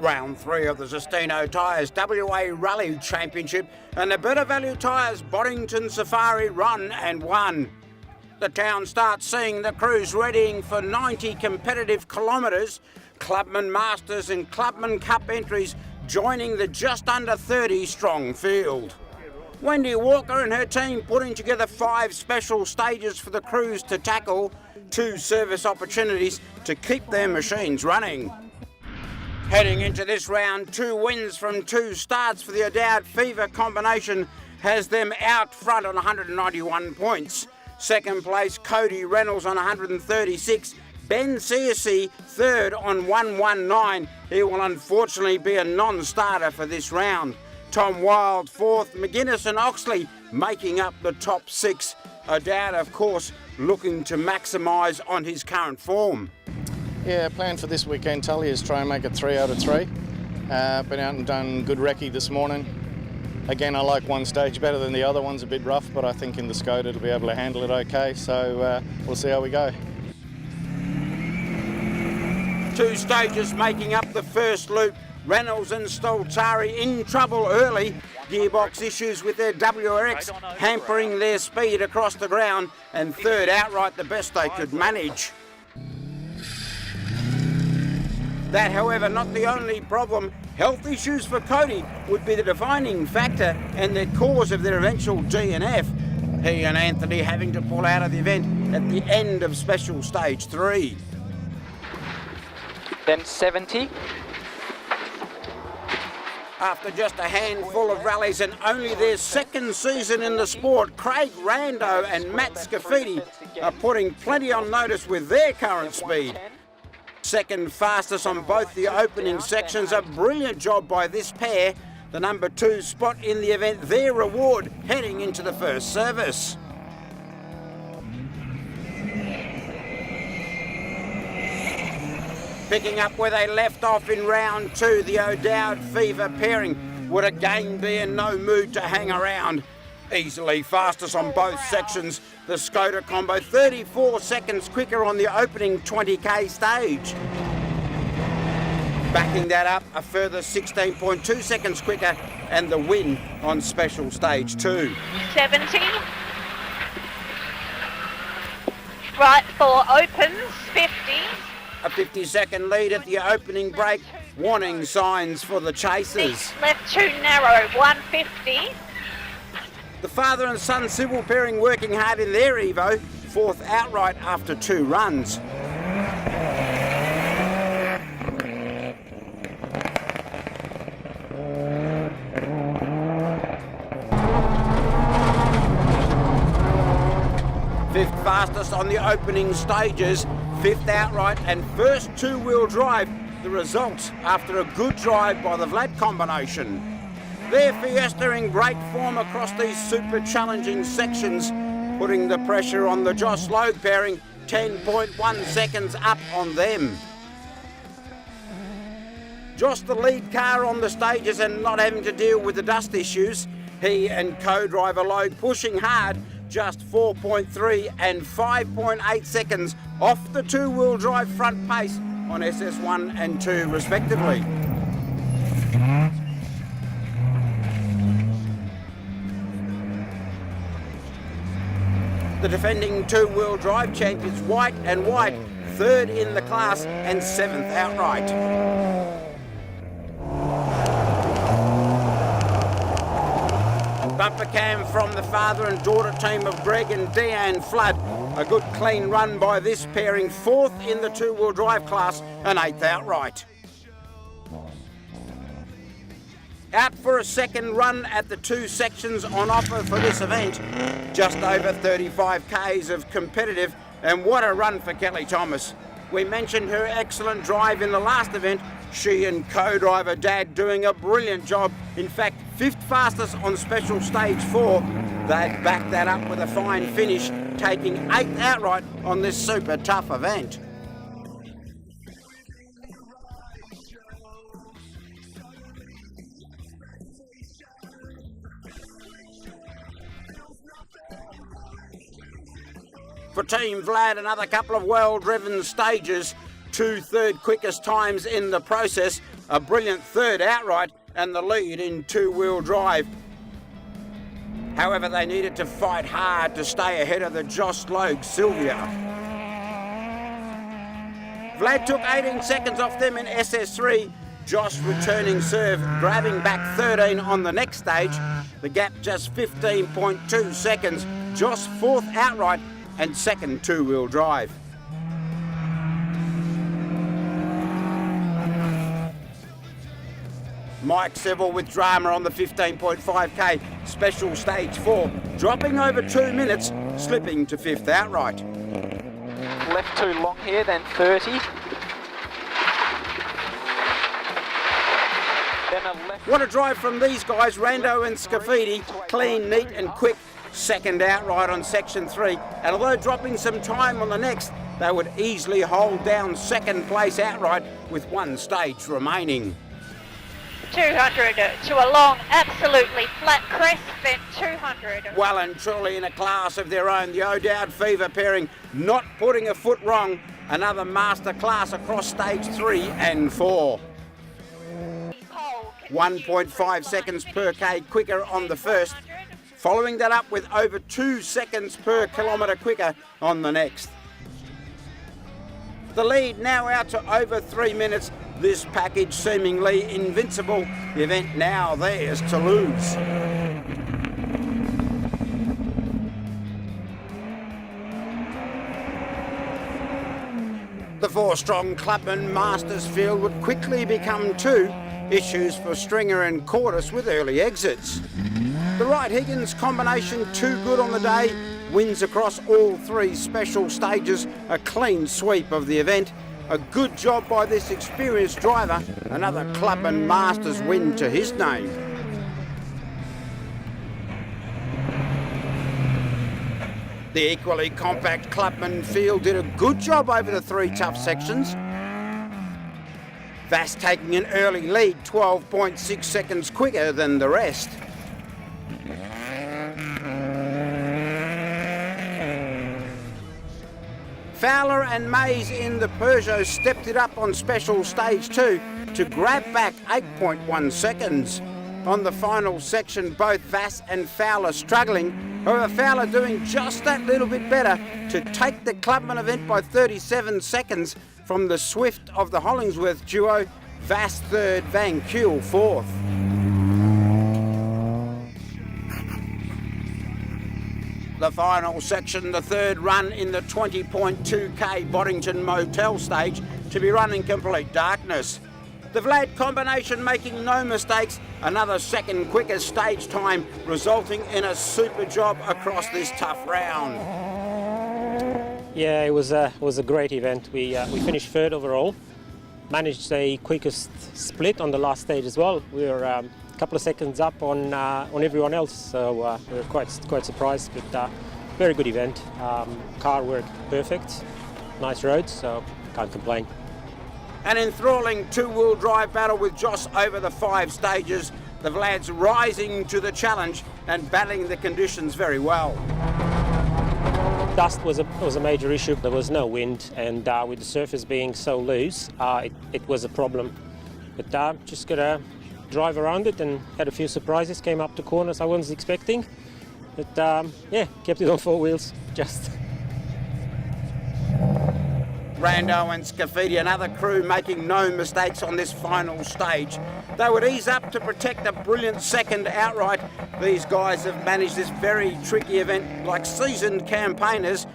Round 3 of the Zestino Tyres WA Rally Championship, and the better value Tyres Boddington Safari run and won. The town starts seeing the crews readying for 90 competitive kilometres, Clubman Masters and Clubman Cup entries joining the just under 30 strong field. Wendy Walker and her team putting together 5 special stages for the crews to tackle, 2 service opportunities to keep their machines running. Heading into this round, 2 wins from 2 starts for the O'Dowd Fever combination has them out front on 191 points. Second place, Cody Reynolds on 136. Ben Searcy third on 119. He will unfortunately be a non-starter for this round. Tom Wild fourth, McGuinness and Oxley making up the top 6. O'Dowd, of course, looking to maximise on his current form. Yeah, plan for this weekend, Tully, is try and make it 3 out of 3. Been out and done good recce this morning. Again, I like one stage better than the other. One's a bit rough, but I think in the Skoda it'll be able to handle it okay. So we'll see how we go. 2 stages making up the first loop. Reynolds and Stoltari in trouble early. Gearbox issues with their WRX hampering their speed across the ground, and third outright the best they could manage. That, however, not the only problem. Health issues for Cody would be the defining factor and the cause of their eventual DNF. He and Anthony having to pull out of the event at the end of special stage 3. Then 70. After just a handful of rallies and only their second season in the sport, Craig Rando and Matt Scafidi are putting plenty on notice with their current speed. Second fastest on both the opening sections, a brilliant job by this pair. The number 2 spot in the event, their reward heading into the first service. Picking up where they left off in round 2, the O'Dowd Fever pairing would again be in no mood to hang around. Easily fastest on both sections, the Skoda combo 34 seconds quicker on the opening 20k stage. Backing that up, a further 16.2 seconds quicker, and the win on special stage 2. 70. Right 4 opens, 50. A 50-second lead at the opening break, warning signs for the chasers. Left too narrow, 150. The father and son civil pairing working hard in their Evo, 4th outright after 2 runs. Fifth fastest on the opening stages, 5th outright and first 2-wheel drive, the results after a good drive by the Vlad combination. Their Fiesta in great form across these super challenging sections, putting the pressure on the Josh Logue pairing, 10.1 seconds up on them. Josh the lead car on the stages and not having to deal with the dust issues. He and co-driver Logue pushing hard, just 4.3 and 5.8 seconds off the 2-wheel drive front pace on SS1 and 2 respectively. The defending 2-wheel drive champions White and White, 3rd in the class and 7th outright. Bumper cam from the father and daughter team of Greg and Deanne Flood. A good clean run by this pairing, 4th in the 2-wheel drive class and 8th outright. Out for a second run at the 2 sections on offer for this event. Just over 35 k's of competitive, and what a run for Kelly Thomas. We mentioned her excellent drive in the last event. She and co-driver Dad doing a brilliant job. In fact, 5th fastest on special stage 4. They'd backed that up with a fine finish, taking 8th outright on this super tough event. For Team Vlad, another couple of well-driven stages, 2 third quickest times in the process, a brilliant third outright and the lead in two-wheel drive. However, they needed to fight hard to stay ahead of the Joss Logue Sylvia. Vlad took 18 seconds off them in SS3. Joss returning serve, grabbing back 13 on the next stage. The gap just 15.2 seconds. Joss fourth outright and second two-wheel drive. Mike Seville with drama on the 15.5k, special stage 4, dropping over 2 minutes, slipping to fifth outright. Left too long here, then 30. Then a left. What a drive from these guys, Rando and Scafidi, clean, neat and quick. Second outright on section 3, and although dropping some time on the next, they would easily hold down second place outright with one stage remaining. 200 to a long, absolutely flat crest, then 200. Well and truly in a class of their own, the O'Dowd Fever pairing not putting a foot wrong. Another master class across stage 3 and 4. 1.5 seconds per K quicker on the first, following that up with over 2 seconds per kilometre quicker on the next. The lead now out to over 3 minutes. This package seemingly invincible. The event now theirs to lose. The 4-strong Clubman Masters field would quickly become 2. Issues for Stringer and Cordis with early exits. The Wright-Higgins combination too good on the day. Wins across all 3 special stages. A clean sweep of the event. A good job by this experienced driver. Another Clubman Masters win to his name. The equally compact Clubman field did a good job over the 3 tough sections. Vass taking an early lead, 12.6 seconds quicker than the rest. Fowler and Mays in the Peugeot stepped it up on special stage 2 to grab back 8.1 seconds. On the final section, both Vass and Fowler struggling. However, Fowler doing just that little bit better to take the Clubman event by 37 seconds from the Swift of the Hollingsworth duo. Vass third, Van Kuel fourth. The final section, the third run in the 20.2k Boddington Motel stage, to be run in complete darkness. The Vlad combination making no mistakes, another second quickest stage time, resulting in a super job across this tough round. Yeah, it was a great event. We finished third overall, managed a quickest split on the last stage as well. We were a couple of seconds up on everyone else, so we were quite surprised. But very good event. Car worked perfect, nice roads, so can't complain. An enthralling two-wheel drive battle with Joss over the 5 stages. The Vlads rising to the challenge and battling the conditions very well. Dust was a major issue. There was no wind, and with the surface being so loose, it was a problem. But just got to drive around it and had a few surprises. Came up to corners I wasn't expecting. But yeah, kept it on 4 wheels. Just. Rando and Scafidi, another crew making no mistakes on this final stage. They would ease up to protect a brilliant second outright. These guys have managed this very tricky event like seasoned campaigners,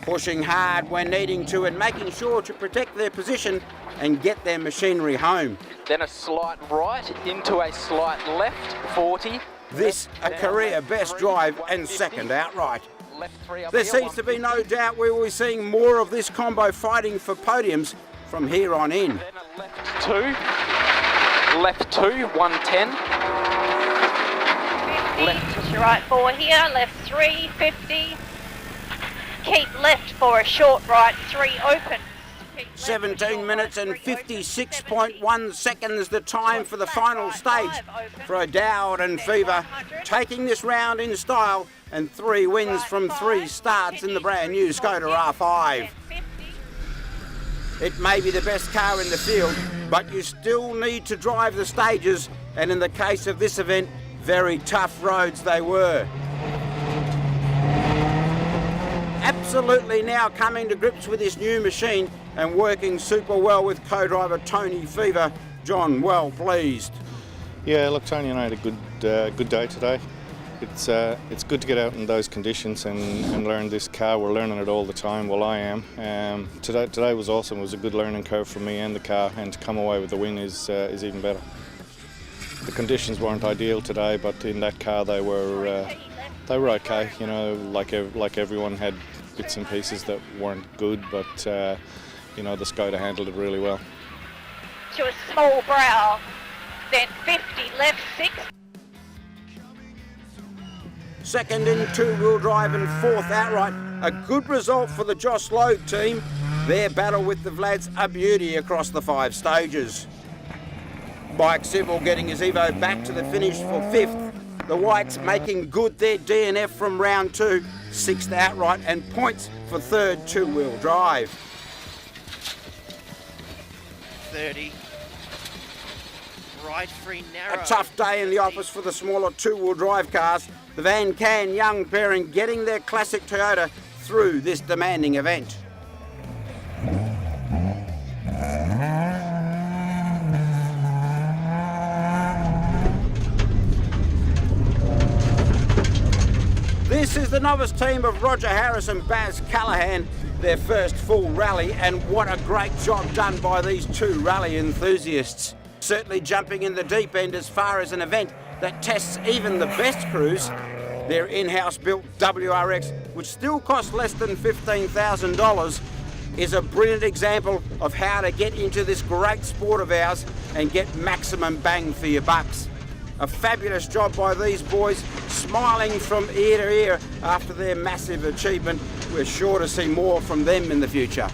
pushing hard when needing to and making sure to protect their position and get their machinery home. Then a slight right into a slight left, 40. This a career best drive and second outright. There seems to be no doubt we will be seeing more of this combo fighting for podiums from here on in. Then a left 2, 110. 50, just your right 4 here, left 3, 50. Keep left for a short right 3 open. 17 minutes and 56.1 seconds the time for the final stage for O'Dowd and Fever, taking this round in style and 3 wins from 3 starts in the brand new Skoda R5. It may be the best car in the field, but you still need to drive the stages, and in the case of this event, very tough roads they were. Absolutely now coming to grips with this new machine and working super well with co-driver Tony Fever. John, well pleased. Yeah, look, Tony and I had a good day today. It's good to get out in those conditions and learn this car. We're learning it all the time. Well, I am. Today was awesome. It was a good learning curve for me and the car, and to come away with the win is even better. The conditions weren't ideal today, but in that car they were okay. You know, like everyone had bits and pieces that weren't good, but you know, the Skoda handled it really well. To a small brow, then 50 left 6. Second in two-wheel drive and fourth outright. A good result for the Joss Logue team. Their battle with the Vlads a beauty across the 5 stages. Bike Civil getting his Evo back to the finish for 5th. The Whites making good their DNF from round 2, 6th outright, and points for 3rd two-wheel drive. 30. Right free narrow. A tough day in the office for the smaller two-wheel drive cars. The Van Can Young pairing getting their classic Toyota through this demanding event. This is the novice team of Roger Harris and Baz Callahan, their first full rally, and what a great job done by these 2 rally enthusiasts. Certainly jumping in the deep end as far as an event that tests even the best crews. Their in-house built WRX, which still costs less than $15,000, is a brilliant example of how to get into this great sport of ours and get maximum bang for your bucks. A fabulous job by these boys, smiling from ear to ear after their massive achievement. We're sure to see more from them in the future.